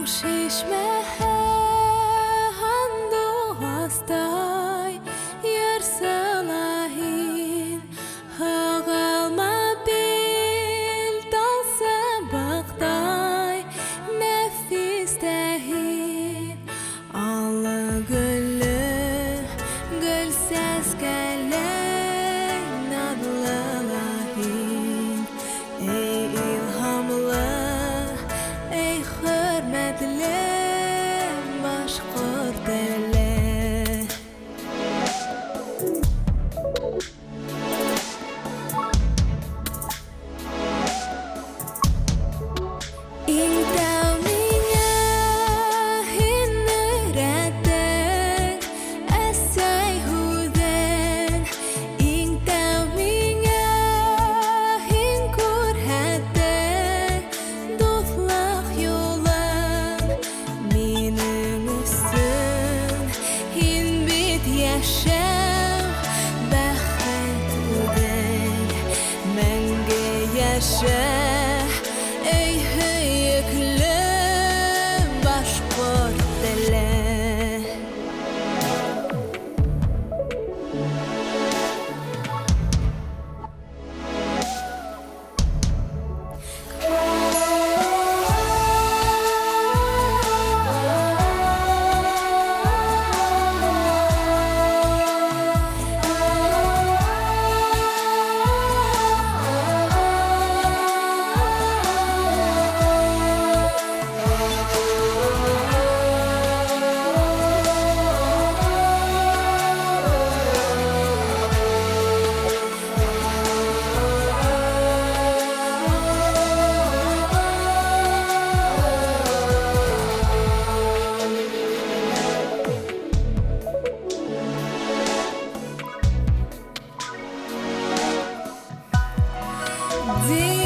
şişme handu hastay yer salahin hağalma bil dalsa baktay nefis tehin Allah güllü gül ses geley nadlı lahin ey ilhamlı ey hürmetli başkurt deli yaşam baxt udel menge yaşa ey hüyüklü başkurt dili Deep